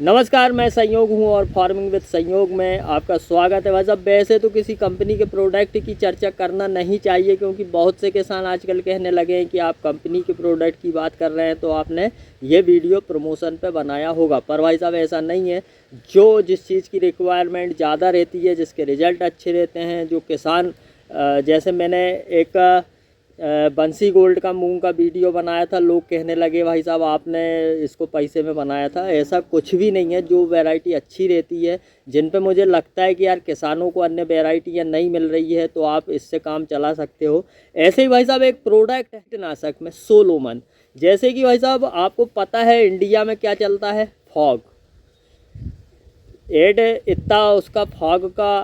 नमस्कार, मैं संयोग हूं और फार्मिंग विद संयोग में आपका स्वागत है। वैसे वैसे तो किसी कंपनी के प्रोडक्ट की चर्चा करना नहीं चाहिए, क्योंकि बहुत से किसान आजकल कहने लगे हैं कि आप कंपनी के प्रोडक्ट की बात कर रहे हैं तो आपने ये वीडियो प्रमोशन पे बनाया होगा। पर भाई साहब ऐसा नहीं है। जो जिस चीज़ की रिक्वायरमेंट ज़्यादा रहती है, जिसके रिज़ल्ट अच्छे रहते हैं, जो किसान जैसे मैंने एक बंसी गोल्ड का मूंग का वीडियो बनाया था, लोग कहने लगे भाई साहब आपने इसको पैसे में बनाया था। ऐसा कुछ भी नहीं है। जो वैरायटी अच्छी रहती है, जिन पे मुझे लगता है कि यार किसानों को अन्य वैरायटियाँ नहीं मिल रही है, तो आप इससे काम चला सकते हो। ऐसे ही भाई साहब एक प्रोडक्ट है कीटनाशक में सोलोमन। जैसे कि भाई साहब आपको पता है इंडिया में क्या चलता है, फॉग एड इतना उसका फॉग का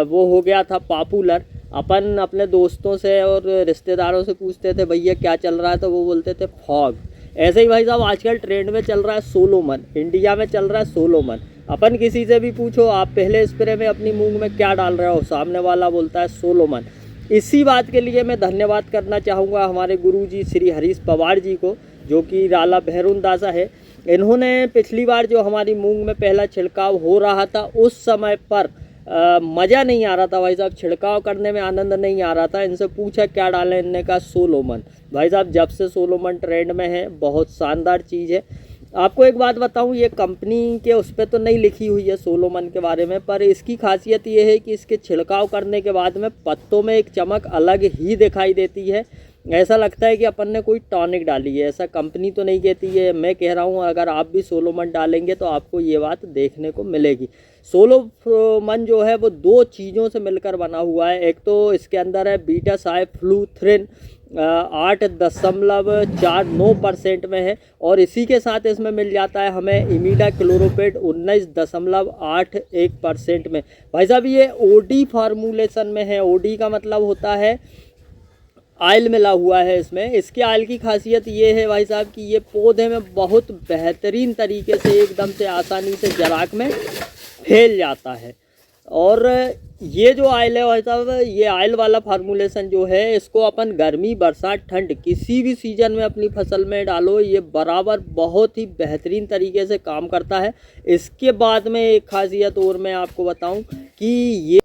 वो हो गया था पॉपुलर। अपन अपने दोस्तों से और रिश्तेदारों से पूछते थे भैया क्या चल रहा है, तो वो बोलते थे फॉग। ऐसे ही भाई साहब आजकल ट्रेंड में चल रहा है सोलोमन, इंडिया में चल रहा है सोलोमन। अपन किसी से भी पूछो आप पहले स्प्रे में अपनी मूंग में क्या डाल रहे हो, सामने वाला बोलता है सोलोमन। इसी बात के लिए मैं धन्यवाद करना चाहूँगा हमारे गुरुजी श्री हरीश पवार जी को, जो कि राला भैरुनदासा है। इन्होंने पिछली बार जो हमारी मूंग में पहला छिड़काव हो रहा था, उस समय पर मज़ा नहीं आ रहा था भाई साहब, छिड़काव करने में आनंद नहीं आ रहा था। इनसे पूछा क्या डालें, इनने कहा सोलोमन। भाई साहब जब से सोलोमन ट्रेंड में है, बहुत शानदार चीज़ है। आपको एक बात बताऊं, ये कंपनी के उस पर तो नहीं लिखी हुई है सोलोमन के बारे में, पर इसकी खासियत ये है कि इसके छिड़काव करने के बाद में पत्तों में एक चमक अलग ही दिखाई देती है। ऐसा लगता है कि अपन ने कोई टॉनिक डाली है। ऐसा कंपनी तो नहीं कहती है, मैं कह रहा हूँ अगर आप भी सोलोमन डालेंगे तो आपको ये बात देखने को मिलेगी। सोलोमन जो है वो दो चीज़ों से मिलकर बना हुआ है। एक तो इसके अंदर है बीटा साइफ्लूथ्रिन 8.49% में है, और इसी के साथ इसमें मिल जाता है हमें इमीडा क्लोरोपेड 19.81% में। भाई साहब ये ओडी फार्मूलेशन में है। ओडी का मतलब होता है ऑयल मिला हुआ है इसमें। इसके ऑयल की खासियत ये है भाई साहब कि ये पौधे में बहुत बेहतरीन तरीके से एकदम से आसानी से जराक में फैल जाता है। और ये जो ऑयल है भाई साहब, ये ऑयल वाला फार्मूलेशन जो है, इसको अपन गर्मी बरसात ठंड किसी भी सीजन में अपनी फसल में डालो, ये बराबर बहुत ही बेहतरीन तरीके से काम करता है। इसके बाद में एक खासियत और मैं आपको बताऊं कि ये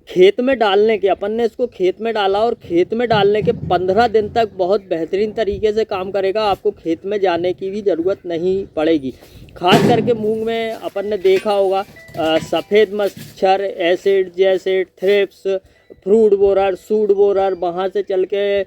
खेत में डालने के, अपन ने इसको खेत में डाला और खेत में डालने के 15 दिन तक बहुत बेहतरीन तरीके से काम करेगा। आपको खेत में जाने की भी ज़रूरत नहीं पड़ेगी। खास करके मूंग में अपन ने देखा होगा सफ़ेद मच्छर, acid jassid, thrips, fruit borer, suit borer, वहाँ से चल के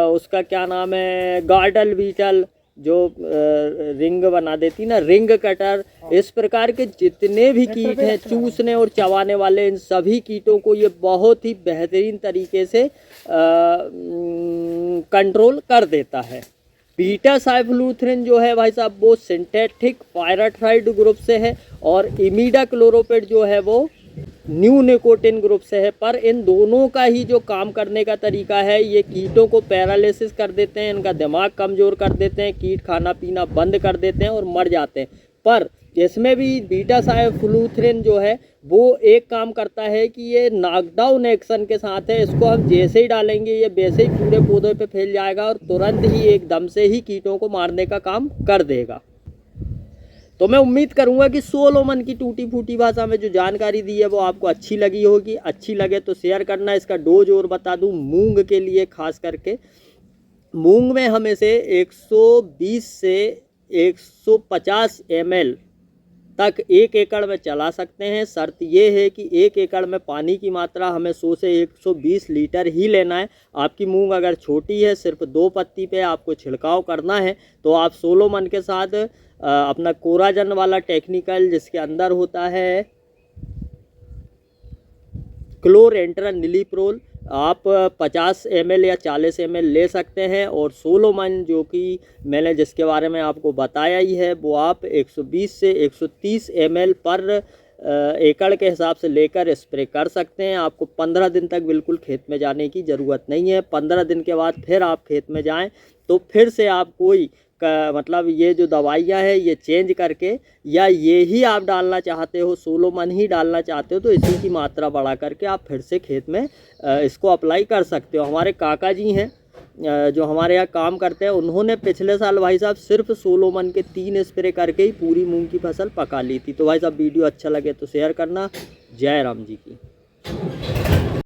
उसका क्या नाम है, गार्डल बीटल जो रिंग बना देती ना, रिंग कटर, इस प्रकार के जितने भी कीट हैं चूसने और चबाने वाले, इन सभी कीटों को ये बहुत ही बेहतरीन तरीके से कंट्रोल कर देता है। बीटा साइफ्लूथ्रिन जो है भाई साहब वो सिंथेटिक पायराथ्राइड ग्रुप से है, और इमीडा क्लोरोपेड जो है वो न्यू निकोटिन ग्रुप से है। पर इन दोनों का ही जो काम करने का तरीका है, ये कीटों को पैरालिसिस कर देते हैं, इनका दिमाग कमज़ोर कर देते हैं, कीट खाना पीना बंद कर देते हैं और मर जाते हैं। पर इसमें भी बीटा साइफ्लूथ्रिन जो है वो एक काम करता है कि ये नॉकडाउन एक्शन के साथ है। इसको हम जैसे ही डालेंगे ये वैसे ही पूरे पौधे पे फैल जाएगा और तुरंत ही एकदम से ही कीटों को मारने का काम कर देगा। तो मैं उम्मीद करूंगा कि सोलोमन की टूटी फूटी भाषा में जो जानकारी दी है वो आपको अच्छी लगी होगी। अच्छी लगे तो शेयर करना। इसका डोज और बता दूं, मूंग के लिए खास करके मूंग में हम इसे 120 से 150 ml तक 1 एकड़ में चला सकते हैं। शर्त ये है कि 1 एकड़ में पानी की मात्रा हमें 100 से 120 लीटर ही लेना है। आपकी मूंग अगर छोटी है, सिर्फ 2 पत्ती पे आपको छिड़काव करना है, तो आप सोलोमन के साथ अपना कोराजन वाला टेक्निकल, जिसके अंदर होता है क्लोरेंट्रन निलीप्रोल, आप 50 ml या 40 ml ले सकते हैं। और सोलोमन जो कि मैंने जिसके बारे में आपको बताया ही है, वो आप 120 से 130 ml पर एकड़ के हिसाब से लेकर स्प्रे कर सकते हैं। आपको 15 दिन तक बिल्कुल खेत में जाने की ज़रूरत नहीं है। 15 दिन के बाद फिर आप खेत में जाएं तो फिर से आप कोई मतलब ये जो दवाइयाँ हैं ये चेंज करके, या ये ही आप डालना चाहते हो, सोलोमन ही डालना चाहते हो, तो इसी की मात्रा बढ़ा करके आप फिर से खेत में इसको अप्लाई कर सकते हो। हमारे काका जी हैं जो हमारे यहाँ काम करते हैं, उन्होंने पिछले साल भाई साहब सिर्फ सोलोमन के 3 स्प्रे करके ही पूरी मूंग की फसल पका ली थी। तो भाई साहब वीडियो अच्छा लगे तो शेयर करना। जय राम जी की।